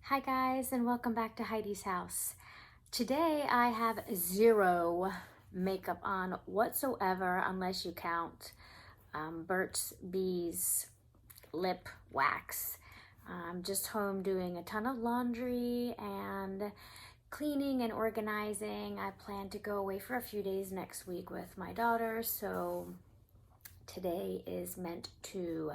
Hi guys, and welcome back to Heidi's house. Today I have zero makeup on whatsoever unless you count Burt's Bees lip wax. I'm just home doing a ton of laundry and cleaning and organizing. I plan to go away for a few days next week with my daughter, so today is meant to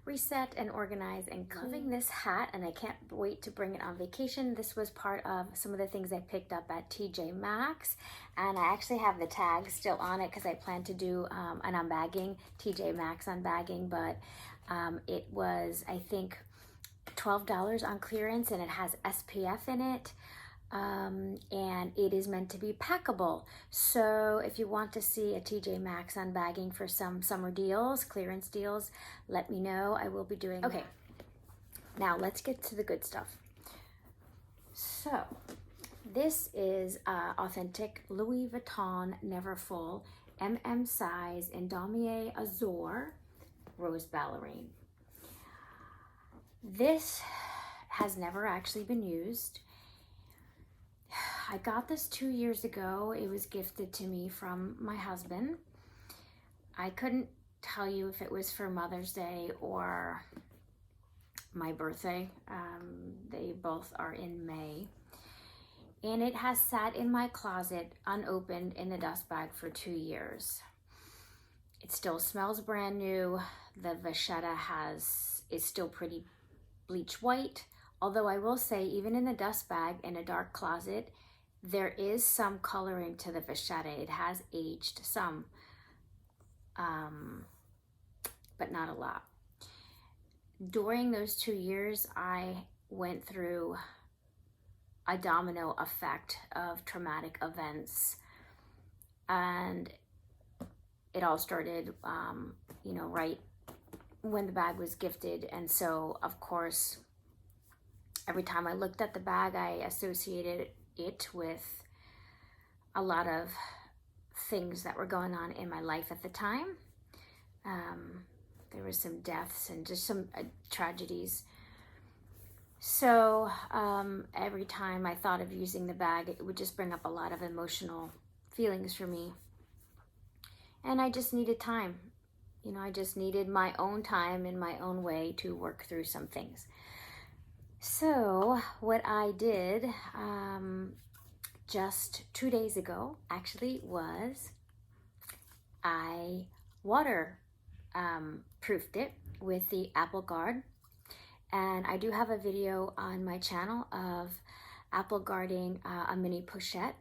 reset and organize and clean. Loving this hat, and I can't wait to bring it on vacation. This was part of some of the things I picked up at TJ Maxx, and I actually have the tag still on it because I plan to do an unbagging, TJ Maxx unbagging, but it was, I think, $12 on clearance, and it has SPF in it. And it is meant to be packable. So if you want to see a TJ Maxx unbagging for some summer deals, clearance deals, let me know. I will be doing that. Okay, now let's get to the good stuff. So this is authentic Louis Vuitton Neverfull MM size in Damier Azur Rose Ballerine. This has never actually been used. I got this 2 years ago. It was gifted to me from my husband. I couldn't tell you if it was for Mother's Day or my birthday. They both are in May. And it has sat in my closet unopened in a dust bag for 2 years. It still smells brand new. The vachetta is still pretty bleach white. Although I will say, even in the dust bag in a dark closet, there is some coloring to the vachetta. It has aged some, but not a lot. During those 2 years, I went through a domino effect of traumatic events, and it all started, right when the bag was gifted. And so, of course, every time I looked at the bag, I associated it with a lot of things that were going on in my life at the time. There were some deaths and just some tragedies. So every time I thought of using the bag, it would just bring up a lot of emotional feelings for me. And I just needed time. I just needed my own time in my own way to work through some things. So what I did just 2 days ago actually was I water proofed it with the Apple Guard, and I do have a video on my channel of Apple guarding a mini pochette,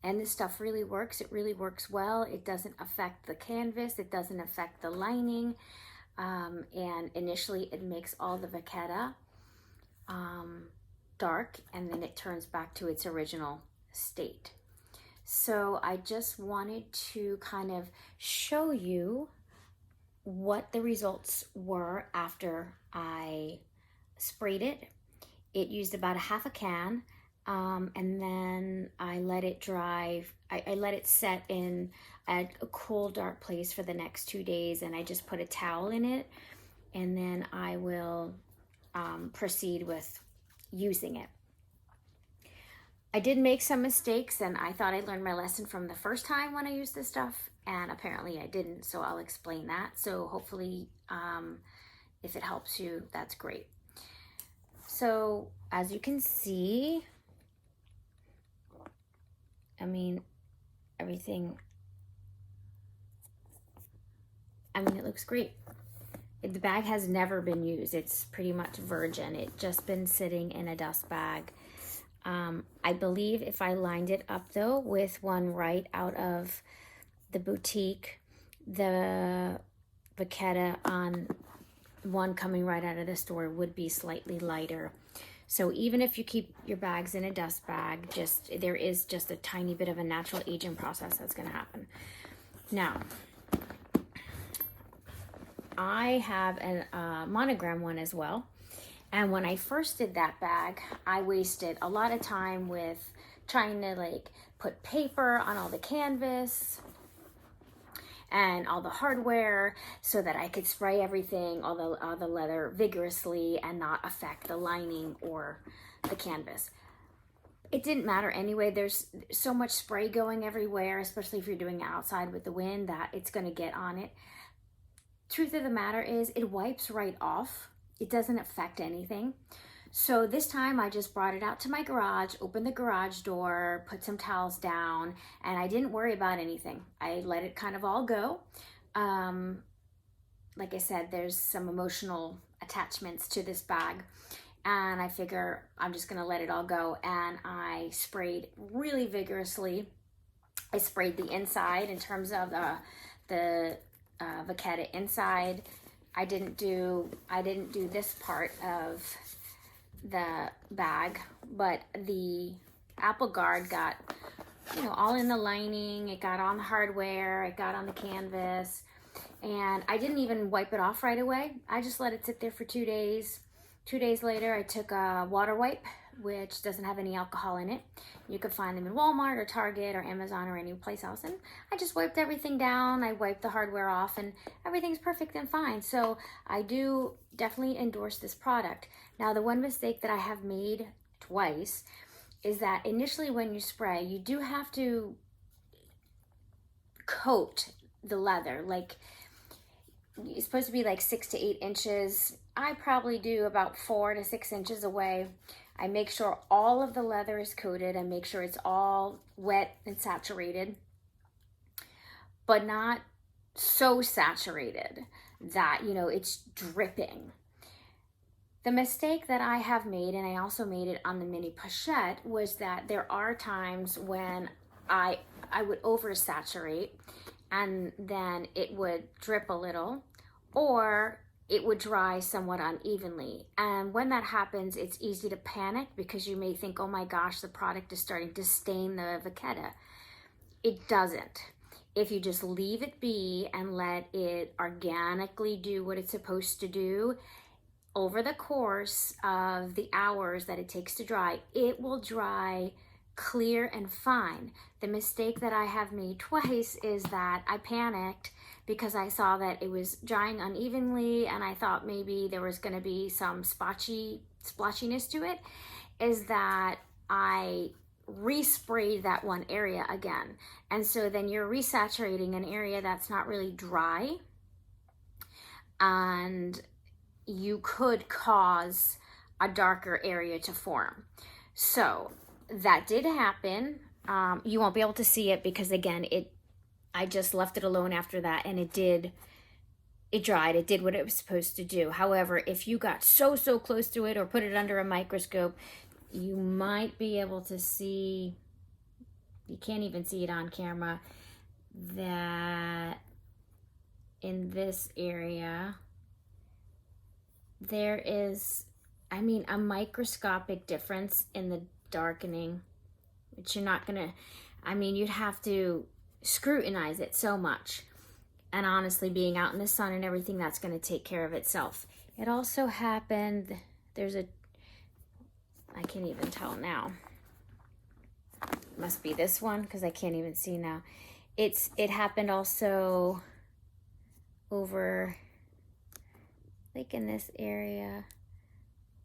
and this stuff really works. It really works well. It doesn't affect the canvas, it doesn't affect the lining, and initially it makes all the vachetta dark, and then it turns back to its original state. So I just wanted to kind of show you what the results were after I sprayed it. It used about a half a can, and then I let it dry. I let it set in at a cool, dark place for the next 2 days, and I just put a towel in it, and then I will proceed with using it. I did make some mistakes, and I thought I learned my lesson from the first time when I used this stuff, and apparently I didn't, so I'll explain that. So hopefully if it helps you, that's great. So as you can see, it looks great. The bag has never been used. It's pretty much virgin. It's just been sitting in a dust bag. I believe if I lined it up though with one right out of the boutique, the vachetta on one coming right out of the store would be slightly lighter. So even if you keep your bags in a dust bag, there is just a tiny bit of a natural aging process that's going to happen. Now, I have a monogram one as well. And when I first did that bag, I wasted a lot of time with trying to put paper on all the canvas. and all the hardware so that I could spray everything, all the leather vigorously and not affect the lining or the canvas. It didn't matter anyway. There's so much spray going everywhere, especially if you're doing it outside with the wind, that it's going to get on it. Truth of the matter is it wipes right off. It doesn't affect anything. So this time I just brought it out to my garage, opened the garage door, put some towels down, and I didn't worry about anything. I let it kind of all go. Like I said, there's some emotional attachments to this bag, and I figure I'm just gonna let it all go. And I sprayed really vigorously. I sprayed the inside in terms of the vachetta inside. I didn't do this part of the bag, but the apple guard got, you know, all in the lining. It got on the hardware, it got on the canvas, and I didn't even wipe it off right away. I just let it sit there for 2 days. 2 days later, I took a water wipe, which doesn't have any alcohol in it. You could find them in Walmart or Target or Amazon or any place else. And I just wiped everything down. I wiped the hardware off and everything's perfect and fine. So I do definitely endorse this product. Now, the one mistake that I have made twice is that initially when you spray, you do have to coat the leather. Like, it's supposed to be like 6 to 8 inches. I probably do about 4 to 6 inches away. I make sure all of the leather is coated. I make sure it's all wet and saturated, but not so saturated that, you know, it's dripping. The mistake that I have made, and I also made it on the mini pochette, was that there are times when I would oversaturate and then it would drip a little, or it would dry somewhat unevenly. And when that happens, it's easy to panic because you may think, oh my gosh, the product is starting to stain the vachetta. It doesn't. If you just leave it be and let it organically do what it's supposed to do, over the course of the hours that it takes to dry, it will dry clear and fine. The mistake that I have made twice is that I panicked because I saw that it was drying unevenly and I thought maybe there was going to be some splotchiness to it, is that I resprayed that one area again. And so then you're resaturating an area that's not really dry, and you could cause a darker area to form. So that did happen. You won't be able to see it because, again, I just left it alone after that, and it dried. It did what it was supposed to do. However, if you got so close to it or put it under a microscope, you might be able to see, you can't even see it on camera, that in this area, there is, I mean, a microscopic difference in the darkening, which you're not gonna, I mean, you'd have to scrutinize it so much. And honestly, being out in the sun and everything, that's gonna take care of itself. It also happened, I can't even tell now. It must be this one because I can't even see now. It happened also over, like in this area,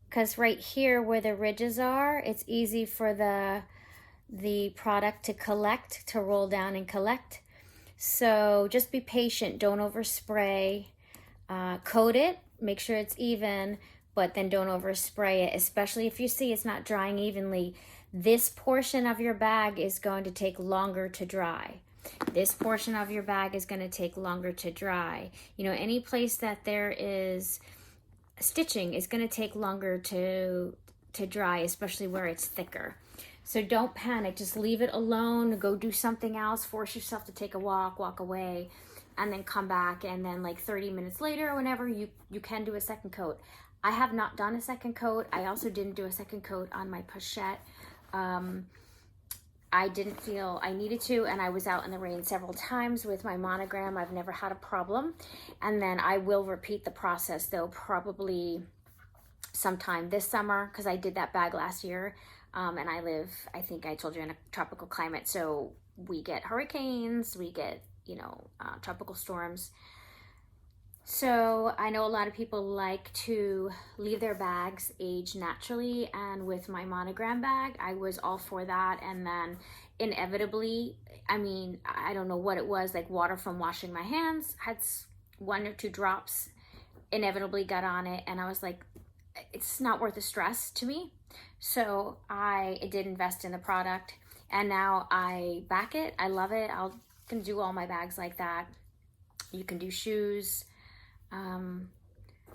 because right here where the ridges are, it's easy for the product to roll down and collect. So just be patient, don't overspray. Coat it, make sure it's even, but then don't overspray it, especially if you see it's not drying evenly. This portion of your bag is going to take longer to dry. This portion of your bag is going to take longer to dry. You know, any place that there is stitching is going to take longer to dry, especially where it's thicker. So don't panic, just leave it alone, go do something else, force yourself to take a walk away, and then come back, and then like 30 minutes later or whenever, you can do a second coat. I have not done a second coat. I also didn't do a second coat on my pochette. I didn't feel I needed to, and I was out in the rain several times with my monogram. I've never had a problem. And then I will repeat the process though, probably sometime this summer, because I did that bag last year. And I live, I think I told you, in a tropical climate. So we get hurricanes, we get, tropical storms. So I know a lot of people like to leave their bags age naturally, and with my Monogram bag, I was all for that. And then inevitably, I don't know what it was, like water from washing my hands, had 1 or 2 drops, inevitably got on it, and I was like, it's not worth the stress to me. So I did invest in the product, and now I back it. I love it. Can do all my bags like that. You can do shoes.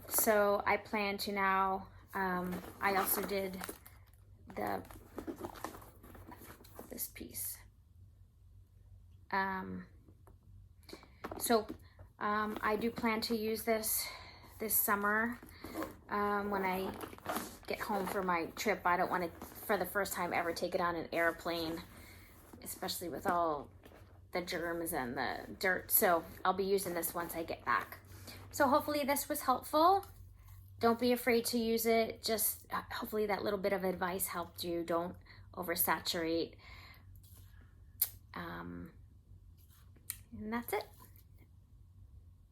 So I plan to now, I also did this piece. I do plan to use this summer when I get home for my trip. I don't want to, for the first time ever, take it on an airplane, especially with all the germs and the dirt. So I'll be using this once I get back. So hopefully this was helpful. Don't be afraid to use it. Just hopefully that little bit of advice helped you. Don't oversaturate. And that's it.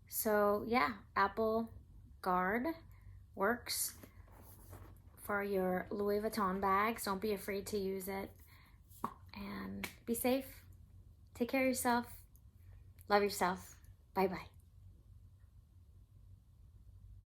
So yeah, Apple Guard works for your Louis Vuitton bags. Don't be afraid to use it. And be safe. Take care of yourself. Love yourself. Bye-bye.